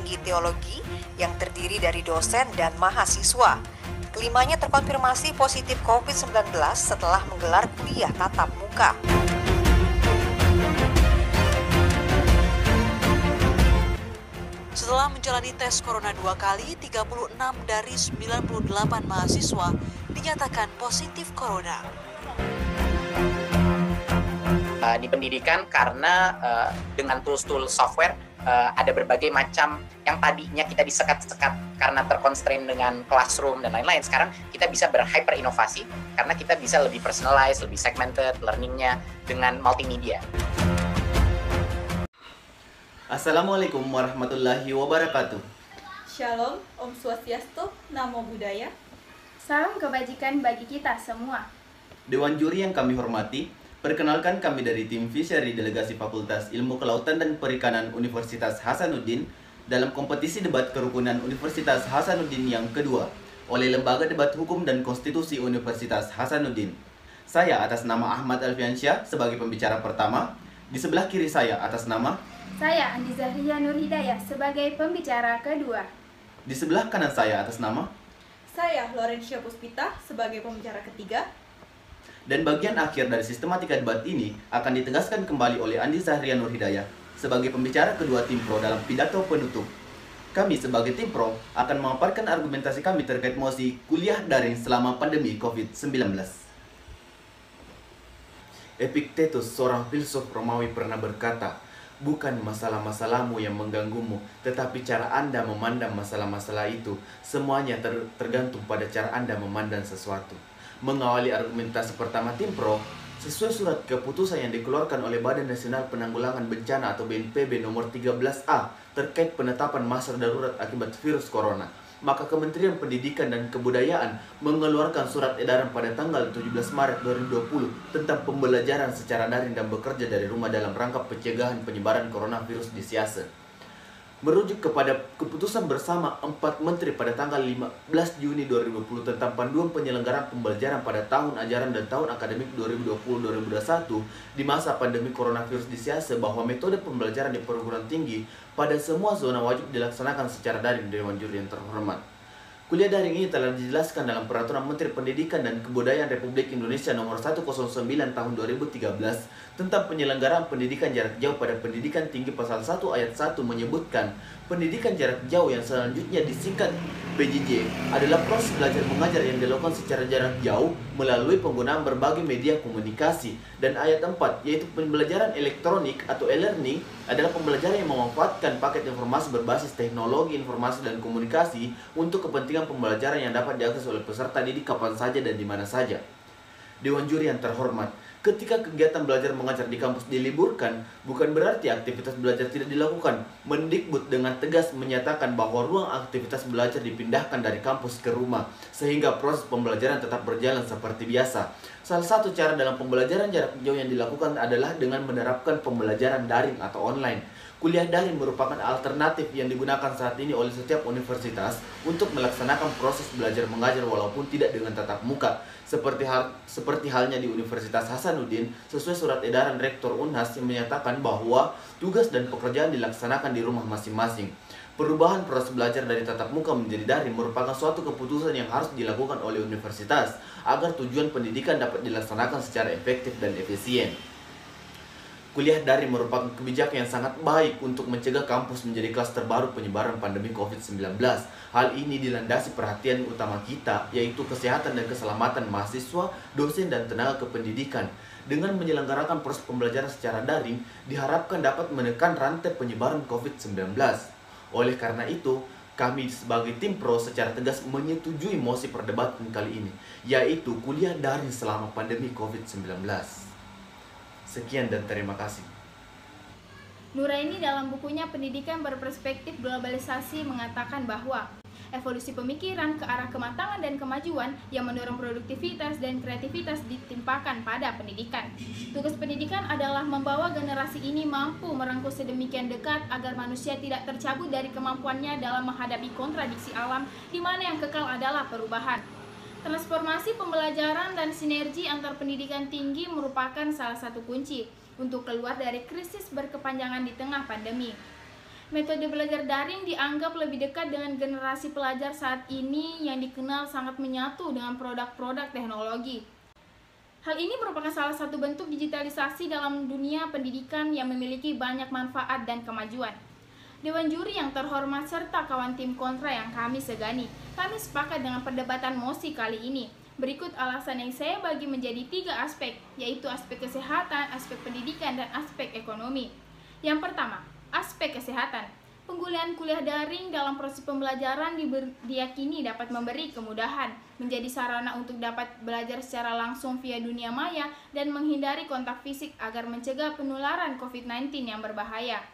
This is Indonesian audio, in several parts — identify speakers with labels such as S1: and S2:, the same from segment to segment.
S1: Tinggi Teologi yang terdiri dari dosen dan mahasiswa. Kelimanya terkonfirmasi positif COVID-19 setelah menggelar kuliah tatap muka. Setelah menjalani tes corona 2 kali, 36 dari 98 mahasiswa dinyatakan positif corona.
S2: Di pendidikan karena dengan tools-tools software ada berbagai macam yang tadinya kita disekat-sekat karena terconstrain dengan classroom dan lain-lain. Sekarang kita bisa berhyper inovasi karena kita bisa lebih personalized, lebih segmented learningnya dengan multimedia.
S3: Assalamualaikum warahmatullahi wabarakatuh.
S4: Shalom, Om Swastiastu, Namo Buddhaya.
S5: Salam kebajikan bagi kita semua.
S3: Dewan juri yang kami hormati, perkenalkan kami dari tim Fishery Delegasi Fakultas Ilmu Kelautan dan Perikanan Universitas Hasanuddin dalam kompetisi debat kerukunan Universitas Hasanuddin yang kedua oleh Lembaga Debat Hukum dan Konstitusi Universitas Hasanuddin. Saya atas nama Ahmad Alfiansyah sebagai pembicara pertama. Di sebelah kiri saya atas nama
S5: Saya Andi Zahria Nur Hidayah sebagai pembicara kedua.
S3: Di sebelah kanan saya atas nama
S4: Saya Laurencia Puspita sebagai pembicara ketiga.
S3: dan bagian akhir dari sistematika debat ini akan ditegaskan kembali oleh Andi Zahria Nur Hidayah sebagai pembicara kedua tim pro dalam pidato penutup. Kami sebagai tim pro akan memaparkan argumentasi kami terkait mosi kuliah daring selama pandemi COVID-19. Epictetus, seorang filsuf Romawi, pernah berkata, "Bukan masalah-masalahmu yang mengganggumu, tetapi cara Anda memandang masalah-masalah itu. Semuanya tergantung pada cara Anda memandang sesuatu." Mengawali argumentasi pertama tim pro, sesuai surat keputusan yang dikeluarkan oleh Badan Nasional Penanggulangan Bencana atau BNPB nomor 13A terkait penetapan masa darurat akibat virus corona, maka Kementerian Pendidikan dan Kebudayaan mengeluarkan surat edaran pada tanggal 17 Maret 2020 tentang pembelajaran secara daring dan bekerja dari rumah dalam rangka pencegahan penyebaran coronavirus di Siase. Merujuk kepada keputusan bersama 4 menteri pada tanggal 15 Juni 2020 tentang panduan penyelenggaraan pembelajaran pada tahun ajaran dan tahun akademik 2020-2021 di masa pandemi coronavirus di Siase, bahwa metode pembelajaran di perguruan tinggi pada semua zona wajib dilaksanakan secara daring. Dewan juri yang terhormat, kuliah daring ini telah dijelaskan dalam Peraturan Menteri Pendidikan dan Kebudayaan Republik Indonesia Nomor 109 Tahun 2013 tentang penyelenggaraan pendidikan jarak jauh pada pendidikan tinggi. Pasal 1 ayat 1 menyebutkan pendidikan jarak jauh yang selanjutnya disingkat PJJ adalah proses belajar mengajar yang dilakukan secara jarak jauh melalui penggunaan berbagai media komunikasi. Dan ayat 4 yaitu pembelajaran elektronik atau e-learning adalah pembelajaran yang memanfaatkan paket informasi berbasis teknologi informasi dan komunikasi untuk kepentingan pembelajaran yang dapat diakses oleh peserta didik kapan saja dan di mana saja. Dewan juri yang terhormat, ketika kegiatan belajar mengajar di kampus diliburkan, bukan berarti aktivitas belajar tidak dilakukan. Mendikbud dengan tegas menyatakan bahwa ruang aktivitas belajar dipindahkan dari kampus ke rumah, sehingga proses pembelajaran tetap berjalan seperti biasa. Salah satu cara dalam pembelajaran jarak jauh yang dilakukan adalah dengan menerapkan pembelajaran daring atau online. Kuliah daring merupakan alternatif yang digunakan saat ini oleh setiap universitas untuk melaksanakan proses belajar mengajar walaupun tidak dengan tatap muka. Seperti halnya di Universitas Hasanuddin, sesuai surat edaran Rektor Unhas yang menyatakan bahwa tugas dan pekerjaan dilaksanakan di rumah masing-masing. Perubahan proses belajar dari tatap muka menjadi daring merupakan suatu keputusan yang harus dilakukan oleh universitas agar tujuan pendidikan dapat dilaksanakan secara efektif dan efisien. Kuliah daring merupakan kebijakan yang sangat baik untuk mencegah kampus menjadi klaster baru penyebaran pandemi COVID-19. Hal ini dilandasi perhatian utama kita, yaitu kesehatan dan keselamatan mahasiswa, dosen, dan tenaga kependidikan. Dengan menyelenggarakan proses pembelajaran secara daring, diharapkan dapat menekan rantai penyebaran COVID-19. Oleh karena itu, kami sebagai tim pro secara tegas menyetujui mosi perdebatan kali ini, yaitu kuliah daring selama pandemi COVID-19. Sekian dan terima kasih.
S5: Nuraini dalam bukunya Pendidikan Berperspektif Globalisasi mengatakan bahwa evolusi pemikiran ke arah kematangan dan kemajuan yang mendorong produktivitas dan kreativitas ditimpakan pada pendidikan. Tugas pendidikan adalah membawa generasi ini mampu merangkul sedemikian dekat agar manusia tidak tercabut dari kemampuannya dalam menghadapi kontradiksi alam, di mana yang kekal adalah perubahan. Transformasi pembelajaran dan sinergi antar pendidikan tinggi merupakan salah satu kunci untuk keluar dari krisis berkepanjangan di tengah pandemi. Metode belajar daring dianggap lebih dekat dengan generasi pelajar saat ini yang dikenal sangat menyatu dengan produk-produk teknologi. Hal ini merupakan salah satu bentuk digitalisasi dalam dunia pendidikan yang memiliki banyak manfaat dan kemajuan. Dewan juri yang terhormat serta kawan tim kontra yang kami segani, kami sepakat dengan perdebatan mosi kali ini. Berikut alasan yang saya bagi menjadi 3 aspek, yaitu aspek kesehatan, aspek pendidikan, dan aspek ekonomi. Yang pertama, aspek kesehatan. Penggunaan kuliah daring dalam proses pembelajaran diyakini dapat memberi kemudahan, menjadi sarana untuk dapat belajar secara langsung via dunia maya dan menghindari kontak fisik agar mencegah penularan COVID-19 yang berbahaya.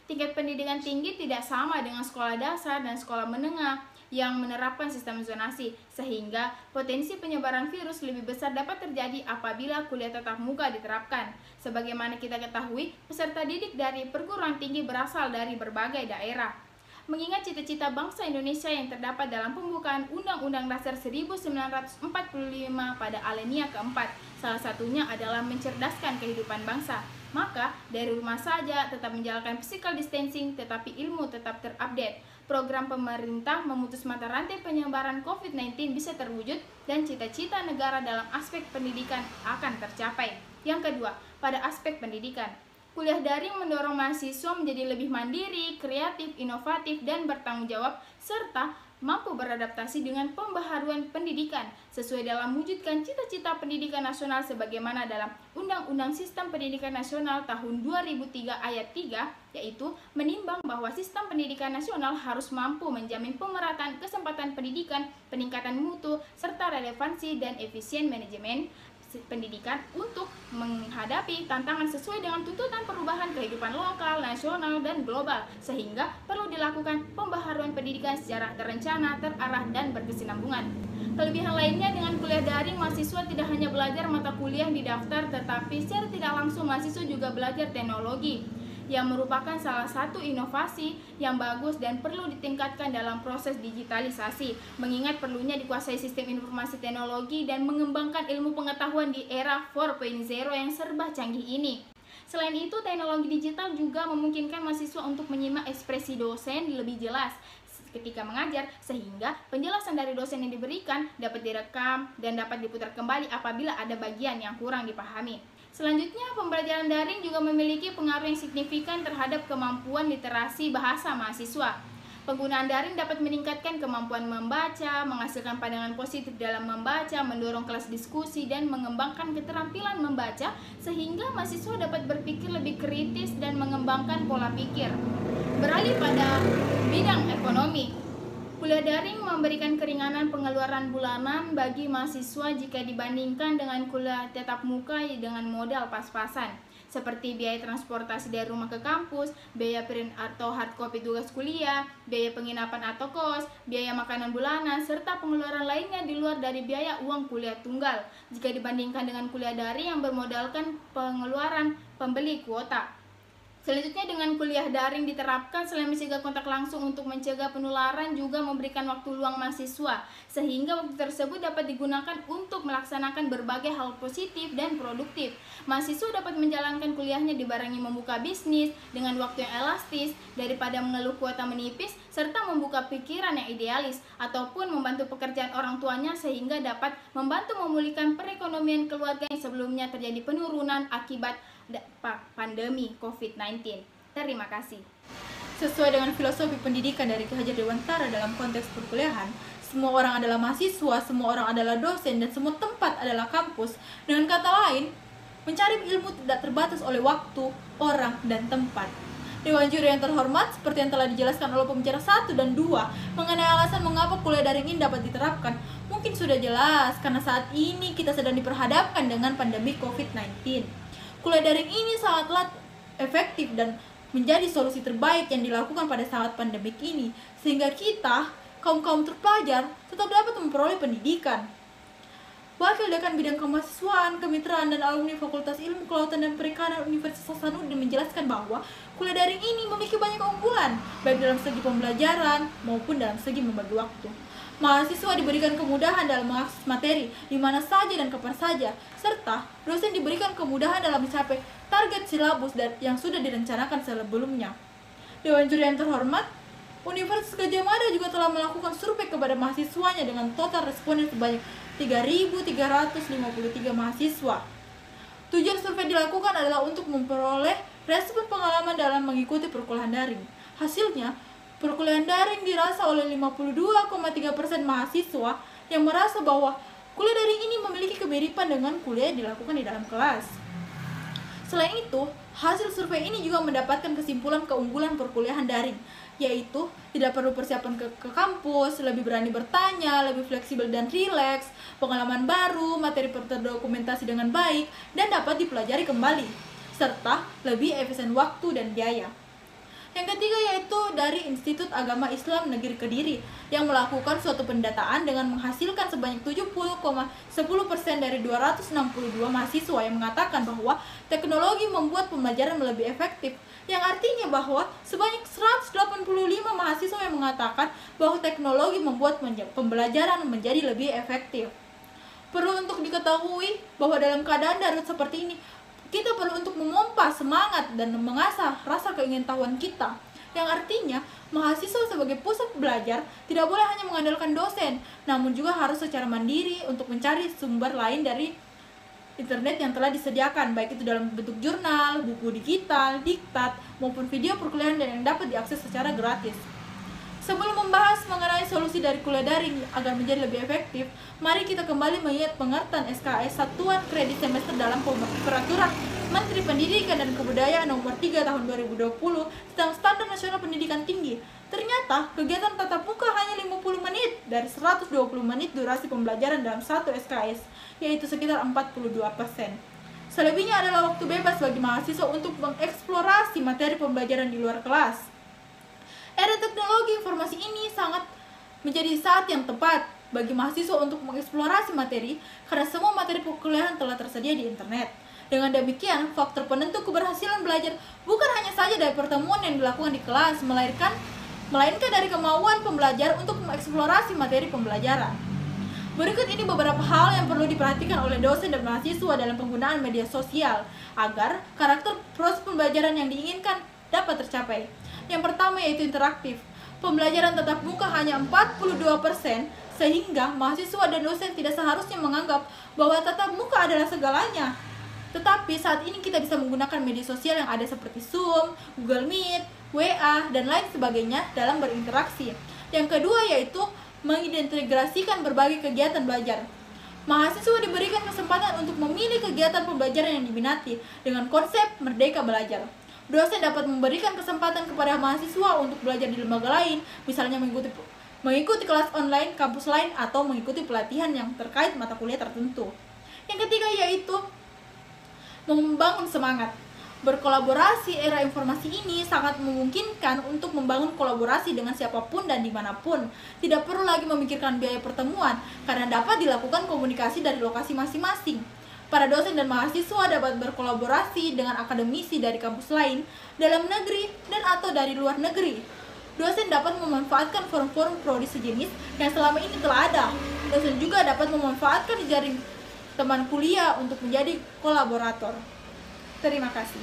S5: Tingkat pendidikan tinggi tidak sama dengan sekolah dasar dan sekolah menengah yang menerapkan sistem zonasi, sehingga potensi penyebaran virus lebih besar dapat terjadi apabila kuliah tatap muka diterapkan. Sebagaimana kita ketahui, peserta didik dari perguruan tinggi berasal dari berbagai daerah. Mengingat cita-cita bangsa Indonesia yang terdapat dalam pembukaan Undang-Undang Dasar 1945 pada alinea keempat, salah satunya adalah mencerdaskan kehidupan bangsa. Maka, dari rumah saja tetap menjalankan physical distancing, tetapi ilmu tetap terupdate. Program pemerintah memutus mata rantai penyebaran COVID-19 bisa terwujud dan cita-cita negara dalam aspek pendidikan akan tercapai. Yang kedua, pada aspek pendidikan. Kuliah daring mendorong mahasiswa menjadi lebih mandiri, kreatif, inovatif, dan bertanggung jawab, serta mampu beradaptasi dengan pembaharuan pendidikan sesuai dalam mewujudkan cita-cita pendidikan nasional sebagaimana dalam Undang-Undang Sistem Pendidikan Nasional tahun 2003 ayat 3, yaitu menimbang bahwa sistem pendidikan nasional harus mampu menjamin pemerataan kesempatan pendidikan, peningkatan mutu, serta relevansi dan efisien manajemen pendidikan untuk menghadapi tantangan sesuai dengan tuntutan perubahan kehidupan lokal, nasional, dan global, sehingga perlu dilakukan pembaharuan pendidikan secara terencana, terarah, dan berkesinambungan. Kelebihan lainnya dengan kuliah daring, mahasiswa tidak hanya belajar mata kuliah di daftar, tetapi secara tidak langsung mahasiswa juga belajar teknologi, yang merupakan salah satu inovasi yang bagus dan perlu ditingkatkan dalam proses digitalisasi, mengingat perlunya dikuasai sistem informasi teknologi dan mengembangkan ilmu pengetahuan di era 4.0 yang serba canggih ini. Selain itu, teknologi digital juga memungkinkan mahasiswa untuk menyimak ekspresi dosen lebih jelas ketika mengajar, sehingga penjelasan dari dosen yang diberikan dapat direkam dan dapat diputar kembali apabila ada bagian yang kurang dipahami. Selanjutnya, pembelajaran daring juga memiliki pengaruh yang signifikan terhadap kemampuan literasi bahasa mahasiswa. Penggunaan daring dapat meningkatkan kemampuan membaca, menghasilkan pandangan positif dalam membaca, mendorong kelas diskusi, dan mengembangkan keterampilan membaca, sehingga mahasiswa dapat berpikir lebih kritis dan mengembangkan pola pikir. Beralih pada bidang ekonomi. Kuliah daring memberikan keringanan pengeluaran bulanan bagi mahasiswa jika dibandingkan dengan kuliah tatap muka dengan modal pas-pasan, seperti biaya transportasi dari rumah ke kampus, biaya print atau hard copy tugas kuliah, biaya penginapan atau kos, biaya makanan bulanan, serta pengeluaran lainnya di luar dari biaya uang kuliah tunggal, jika dibandingkan dengan kuliah daring yang bermodalkan pengeluaran pembeli kuota. Selanjutnya, dengan kuliah daring diterapkan, selain mencegah kontak langsung untuk mencegah penularan, juga memberikan waktu luang mahasiswa, sehingga waktu tersebut dapat digunakan untuk melaksanakan berbagai hal positif dan produktif. Mahasiswa dapat menjalankan kuliahnya dibarengi membuka bisnis dengan waktu yang elastis, daripada mengeluh kuota menipis, serta membuka pikiran yang idealis, ataupun membantu pekerjaan orang tuanya sehingga dapat membantu memulihkan perekonomian keluarga yang sebelumnya terjadi penurunan akibat pandemi COVID-19. Terima kasih.
S4: Sesuai dengan filosofi pendidikan dari Ki Hajar Dewantara dalam konteks perkuliahan, semua orang adalah mahasiswa, semua orang adalah dosen, dan semua tempat adalah kampus. Dengan kata lain, mencari ilmu tidak terbatas oleh waktu, orang, dan tempat. Dewan juri yang terhormat, seperti yang telah dijelaskan oleh pembicara 1 dan 2 mengenai alasan mengapa kuliah daring ini dapat diterapkan, mungkin sudah jelas karena saat ini kita sedang diperhadapkan dengan pandemi COVID-19. Kuliah daring ini sangatlah efektif dan menjadi solusi terbaik yang dilakukan pada saat pandemik ini, sehingga kita, kaum-kaum terpelajar, tetap dapat memperoleh pendidikan. Wakil Dekan Bidang Kemahasiswaan, Kemitraan, dan Alumni Fakultas Ilmu Kelautan dan Perikanan Universitas Hasanuddin menjelaskan bahwa kuliah daring ini memiliki banyak keunggulan, baik dalam segi pembelajaran maupun dalam segi membagi waktu. Mahasiswa diberikan kemudahan dalam mengakses materi di mana saja dan kapan saja, serta dosen diberikan kemudahan dalam mencapai target silabus yang sudah direncanakan sebelumnya. Dewan Juri yang terhormat, Universitas Gadjah Mada juga telah melakukan survei kepada mahasiswanya dengan total responden sebanyak 3.353 mahasiswa. Tujuan survei dilakukan adalah untuk memperoleh respon pengalaman dalam mengikuti perkuliahan daring. Hasilnya, perkuliahan daring dirasa oleh 52,3% mahasiswa yang merasa bahwa kuliah daring ini memiliki kemiripan dengan kuliah yang dilakukan di dalam kelas. Selain itu, hasil survei ini juga mendapatkan kesimpulan keunggulan perkuliahan daring, yaitu tidak perlu persiapan ke kampus, lebih berani bertanya, lebih fleksibel dan rileks, pengalaman baru, materi terdokumentasi dengan baik, dan dapat dipelajari kembali, serta lebih efisien waktu dan biaya. Yang ketiga yaitu dari Institut Agama Islam Negeri Kediri yang melakukan suatu pendataan dengan menghasilkan sebanyak 70,10% dari 262 mahasiswa yang mengatakan bahwa teknologi membuat pembelajaran lebih efektif, yang artinya bahwa sebanyak 185 mahasiswa yang mengatakan bahwa teknologi membuat pembelajaran menjadi lebih efektif. Perlu untuk diketahui bahwa dalam keadaan darurat seperti ini, kita perlu untuk memompa semangat dan mengasah rasa keingintahuan kita, yang artinya mahasiswa sebagai pusat belajar tidak boleh hanya mengandalkan dosen, namun juga harus secara mandiri untuk mencari sumber lain dari internet yang telah disediakan, baik itu dalam bentuk jurnal, buku digital, diktat, maupun video perkuliahan dan yang dapat diakses secara gratis. Sebelum membahas mengenai solusi dari kuliah daring agar menjadi lebih efektif, mari kita kembali mengingat pengertian SKS Satuan Kredit Semester dalam Peraturan Menteri Pendidikan dan Kebudayaan Nomor 3 Tahun 2020 tentang Standar Nasional Pendidikan Tinggi. Ternyata, kegiatan tatap muka hanya 50 menit dari 120 menit durasi pembelajaran dalam satu SKS, yaitu sekitar 42%. Selebihnya adalah waktu bebas bagi mahasiswa untuk mengeksplorasi materi pembelajaran di luar kelas. Era teknologi informasi ini sangat menjadi saat yang tepat bagi mahasiswa untuk mengeksplorasi materi karena semua materi perkuliahan telah tersedia di internet. Dengan demikian, faktor penentu keberhasilan belajar bukan hanya saja dari pertemuan yang dilakukan di kelas, melainkan dari kemauan pembelajar untuk mengeksplorasi materi pembelajaran. Berikut ini beberapa hal yang perlu diperhatikan oleh dosen dan mahasiswa dalam penggunaan media sosial agar karakter proses pembelajaran yang diinginkan dapat tercapai. Yang pertama yaitu interaktif. Pembelajaran tatap muka hanya 42%, sehingga mahasiswa dan dosen tidak seharusnya menganggap bahwa tatap muka adalah segalanya. Tetapi saat ini kita bisa menggunakan media sosial yang ada seperti Zoom, Google Meet, WA, dan lain sebagainya dalam berinteraksi. Yang kedua yaitu mengintegrasikan berbagai kegiatan belajar. Mahasiswa diberikan kesempatan untuk memilih kegiatan pembelajaran yang diminati dengan konsep merdeka belajar. Dosen dapat memberikan kesempatan kepada mahasiswa untuk belajar di lembaga lain, misalnya mengikuti kelas online, kampus lain, atau mengikuti pelatihan yang terkait mata kuliah tertentu. Yang ketiga yaitu membangun semangat. Berkolaborasi era informasi ini sangat memungkinkan untuk membangun kolaborasi dengan siapapun dan dimanapun. Tidak perlu lagi memikirkan biaya pertemuan, karena dapat dilakukan komunikasi dari lokasi masing-masing. Para dosen dan mahasiswa dapat berkolaborasi dengan akademisi dari kampus lain, dalam negeri, dan atau dari luar negeri. Dosen dapat memanfaatkan forum-forum prodi sejenis yang selama ini telah ada. Dosen juga dapat memanfaatkan jaring teman kuliah untuk menjadi kolaborator. Terima kasih.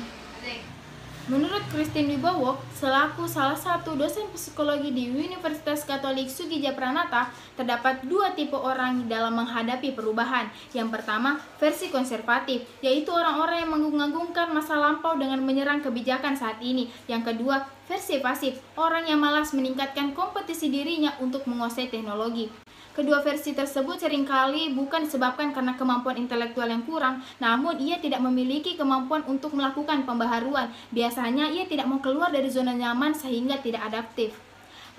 S5: Menurut Christine Wibowo, selaku salah satu dosen psikologi di Universitas Katolik Sugija Pranata, terdapat dua tipe orang dalam menghadapi perubahan. Yang pertama, versi konservatif, yaitu orang-orang yang mengagungkan masa lampau dengan menyerang kebijakan saat ini. Yang kedua, versi pasif, orang yang malas meningkatkan kompetisi dirinya untuk menguasai teknologi. Kedua versi tersebut seringkali bukan disebabkan karena kemampuan intelektual yang kurang, namun ia tidak memiliki kemampuan untuk melakukan pembaharuan. Biasanya ia tidak mau keluar dari zona nyaman sehingga tidak adaptif.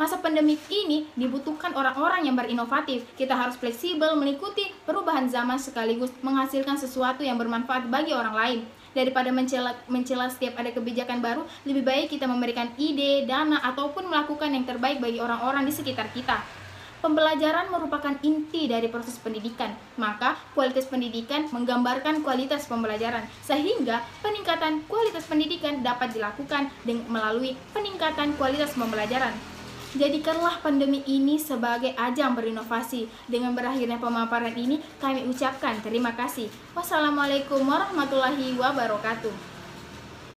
S5: Masa pandemik ini dibutuhkan orang-orang yang berinovatif. Kita harus fleksibel mengikuti perubahan zaman sekaligus menghasilkan sesuatu yang bermanfaat bagi orang lain. Daripada mencela setiap ada kebijakan baru, lebih baik kita memberikan ide, dana, ataupun melakukan yang terbaik bagi orang-orang di sekitar kita. Pembelajaran merupakan inti dari proses pendidikan, maka kualitas pendidikan menggambarkan kualitas pembelajaran, sehingga peningkatan kualitas pendidikan dapat dilakukan melalui peningkatan kualitas pembelajaran. Jadikanlah pandemi ini sebagai ajang berinovasi. Dengan berakhirnya pemaparan ini, kami ucapkan terima kasih. Wassalamualaikum warahmatullahi wabarakatuh.